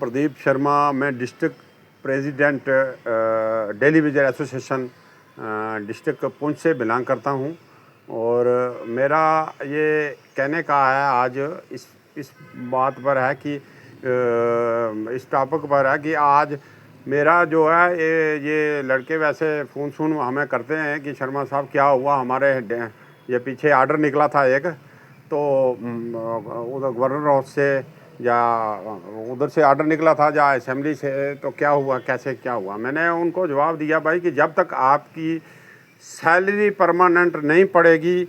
प्रदीप शर्मा, मैं district president daily wager association district Poonch से belong करता हूं। और मेरा ये कहने का है आज इस बात पर है कि इस टॉपिक पर है कि आज मेरा जो है ये लड़के वैसे फ़ोन हमें करते हैं कि शर्मा साहब क्या हुआ, हमारे ये पीछे आर्डर निकला था एक, तो उधर गवर्नर हाउस से या उधर से आर्डर निकला था या असेंबली से, तो क्या हुआ, कैसे क्या हुआ। मैंने उनको जवाब दिया, भाई कि जब तक आपकी सैलरी परमानेंट नहीं पड़ेगी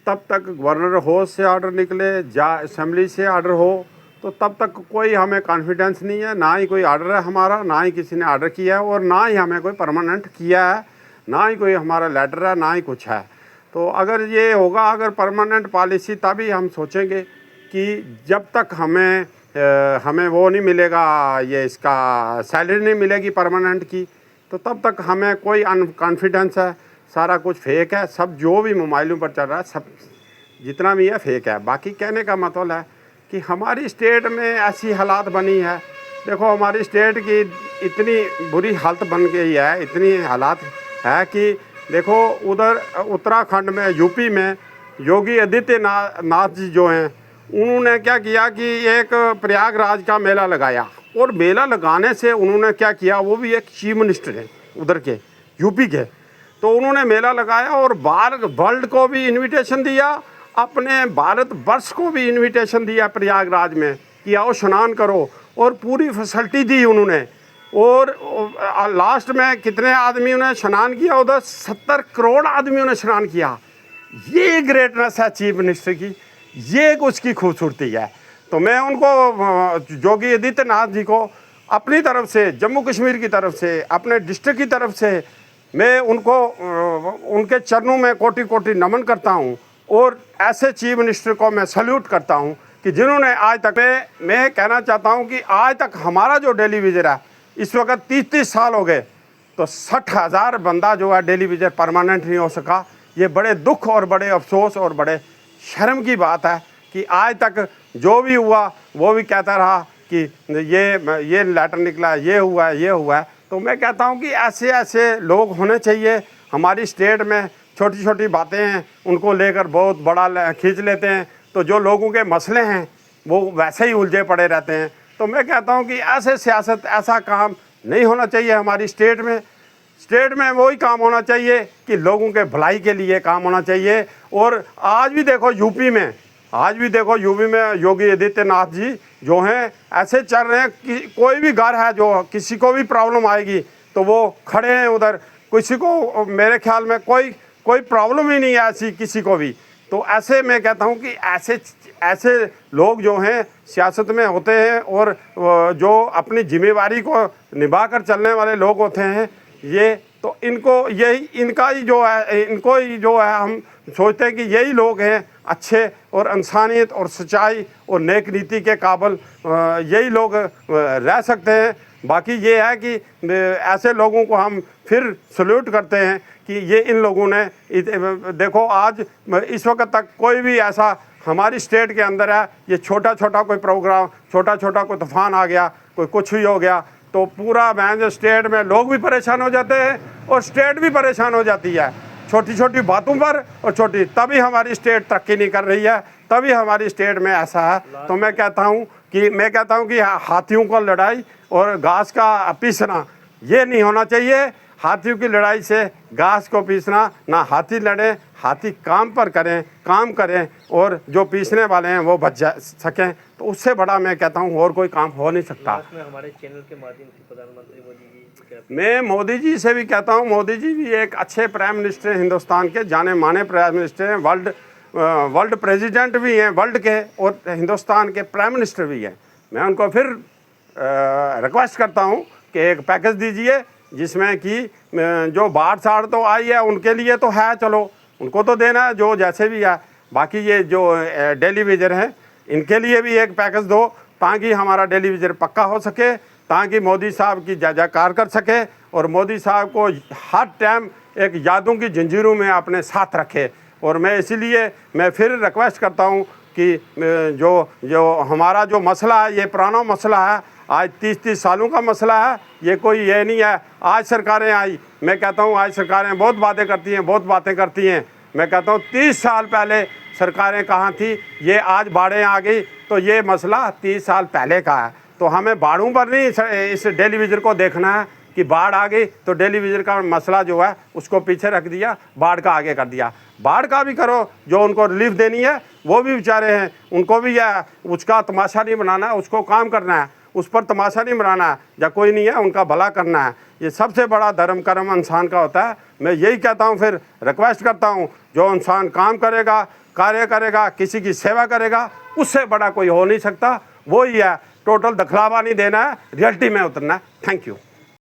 तब तक गवर्नर हाउस से आर्डर निकले या असेंबली से आर्डर हो तो तब तक कोई हमें कॉन्फिडेंस नहीं है, ना ही कोई आर्डर है हमारा, ना ही किसी ने आर्डर किया है और ना ही हमें कोई परमानेंट किया है, ना ही कोई हमारा लेटर है, ना ही कुछ है। तो अगर ये होगा, अगर परमानेंट पॉलिसी, तभी हम सोचेंगे कि जब तक हमें वो नहीं मिलेगा, ये इसका सैलरी नहीं मिलेगी परमानेंट की, तो तब तक हमें कोई अनकॉन्फिडेंस है, सारा कुछ फेक है, सब जो भी मोबाइलों पर चल रहा है सब जितना भी है फेक है। बाकी कहने का मतलब है कि हमारी स्टेट में ऐसी हालात बनी है, देखो हमारी स्टेट की इतनी बुरी हालत बन गई है, इतनी हालात है कि देखो उधर उत्तराखंड में, यूपी में योगी आदित्यनाथ जी जो हैं, उन्होंने क्या किया कि एक प्रयागराज का मेला लगाया, और मेला लगाने से उन्होंने क्या किया, वो भी एक चीफ मिनिस्टर हैं उधर के यूपी के, तो उन्होंने मेला लगाया और बाहर वर्ल्ड को भी इनविटेशन दिया, अपने भारत वर्ष को भी इनविटेशन दिया प्रयागराज में कि आओ स्नान करो, और पूरी फैसिलिटी दी उन्होंने। और लास्ट में कितने आदमियों ने स्नान किया, उधर 70 करोड़ आदमियों ने स्नान किया। ये ग्रेटनेस है चीफ मिनिस्टर की, ये उसकी खूबसूरती है। तो मैं उनको, योगी आदित्यनाथ जी को अपनी तरफ से, जम्मू कश्मीर की तरफ से, अपने डिस्ट्रिक्ट की तरफ से मैं उनको उनके चरणों में कोटि कोटि नमन करता हूँ। और ऐसे चीफ मिनिस्टर को मैं सैल्यूट करता हूँ कि जिन्होंने आज तक, मैं कहना चाहता हूँ कि आज तक हमारा जो डेली विजर है, इस वक्त 30 साल हो गए, तो 60,000 बंदा जो है डेली विजर परमानेंट नहीं हो सका। ये बड़े दुख और बड़े अफसोस और बड़े शर्म की बात है कि आज तक जो भी हुआ वो भी कहता रहा कि ये लेटर निकला, ये हुआ है, ये हुआ है। तो मैं कहता हूँ कि ऐसे ऐसे लोग होने चाहिए हमारी स्टेट में। छोटी छोटी बातें हैं उनको लेकर बहुत बड़ा खींच लेते हैं, तो जो लोगों के मसले हैं वो वैसे ही उलझे पड़े रहते हैं। तो मैं कहता हूँ कि ऐसे सियासत, ऐसा काम नहीं होना चाहिए हमारी स्टेट में। स्टेट में वही काम होना चाहिए कि लोगों के भलाई के लिए काम होना चाहिए। और आज भी देखो यूपी में, योगी आदित्यनाथ जी जो हैं ऐसे चल रहे हैं कि कोई भी घर है जो किसी को भी प्रॉब्लम आएगी तो वो खड़े हैं उधर, किसी को, मेरे ख्याल में कोई प्रॉब्लम ही नहीं है ऐसी किसी को भी। तो ऐसे मैं कहता हूँ कि ऐसे लोग जो हैं सियासत में होते हैं और जो अपनी जिम्मेवारी को निभा कर चलने वाले लोग होते हैं, ये तो इनका ही जो है हम सोचते हैं कि यही लोग हैं अच्छे और इंसानियत और सच्चाई और नेक नीति के काबिल, यही लोग रह सकते हैं। बाकी ये है कि ऐसे लोगों को हम फिर सल्यूट करते हैं कि ये इन लोगों ने, देखो आज इस वक्त तक कोई भी ऐसा हमारी स्टेट के अंदर है, ये छोटा छोटा कोई प्रोग्राम, छोटा छोटा कोई तूफान आ गया, कोई कुछ ही हो गया, तो पूरा मैन स्टेट में लोग भी परेशान हो जाते हैं और स्टेट भी परेशान हो जाती है छोटी छोटी बातों पर, और तभी हमारी स्टेट तरक्की नहीं कर रही है, तभी हमारी स्टेट में ऐसा है। तो मैं कहता हूँ कि हाथियों को लड़ाई और घास का पीसना ये नहीं होना चाहिए। हाथियों की लड़ाई से घास को पीसना, ना हाथी लड़े, हाथी काम करें और जो पीसने वाले हैं वो बच सकें। तो उससे बड़ा मैं कहता हूँ और कोई काम हो नहीं सकता। हमारे चैनल के माध्यम से प्रधानमंत्री मोदी जी, मैं मोदी जी से भी कहता हूँ, मोदी जी भी एक अच्छे प्राइम मिनिस्टर हैं, हिंदुस्तान के जाने माने प्राइम मिनिस्टर हैं, वर्ल्ड प्रेसिडेंट भी हैं वर्ल्ड के, और हिंदुस्तान के प्राइम मिनिस्टर भी हैं। मैं उनको फिर रिक्वेस्ट करता हूँ कि एक पैकेज दीजिए जिसमें कि जो बाढ़ साढ़ तो आई है उनके लिए तो है, चलो उनको तो देना है जो जैसे भी है। बाकी ये जो डेली वेजर हैं इनके लिए भी एक पैकेज दो ताकि हमारा डेली वेजर पक्का हो सके, ताकि मोदी साहब की जय जयकार कर सके और मोदी साहब को हर टाइम एक यादों की जंजीरों में अपने साथ रखे। और मैं इसीलिए मैं फिर रिक्वेस्ट करता हूँ कि जो हमारा जो मसला है, ये पुराना मसला है, आज 30-30 सालों का मसला है, ये कोई ये नहीं है आज सरकारें आई। मैं कहता हूँ आज सरकारें बहुत बातें करती हैं, बहुत बातें करती हैं। मैं कहता हूँ 30 साल पहले सरकारें कहाँ थी, ये आज बाढ़ें आ गई तो ये मसला 30 साल पहले का है। तो हमें बाढ़ों पर नहीं इस टेलीविज़न को देखना है कि बाढ़ आ गई तो टेलीविज़न का मसला जो है उसको पीछे रख दिया, बाढ़ का आगे कर दिया। बाढ़ का भी करो, जो उनको रिलीफ देनी है वो भी बेचारे हैं, उनको भी है, उसका तमाशा नहीं बनाना है, उसको काम करना है, उस पर तमाशा नहीं बनाना है, या कोई नहीं है उनका भला करना है। ये सबसे बड़ा धर्म कर्म इंसान का होता है। मैं यही कहता हूँ, फिर रिक्वेस्ट करता हूँ, जो इंसान काम करेगा, कार्य करेगा, किसी की सेवा करेगा, उससे बड़ा कोई हो नहीं सकता। वो ही है, टोटल दखलावा नहीं देना है, रियलिटी में उतरना है। Thank you.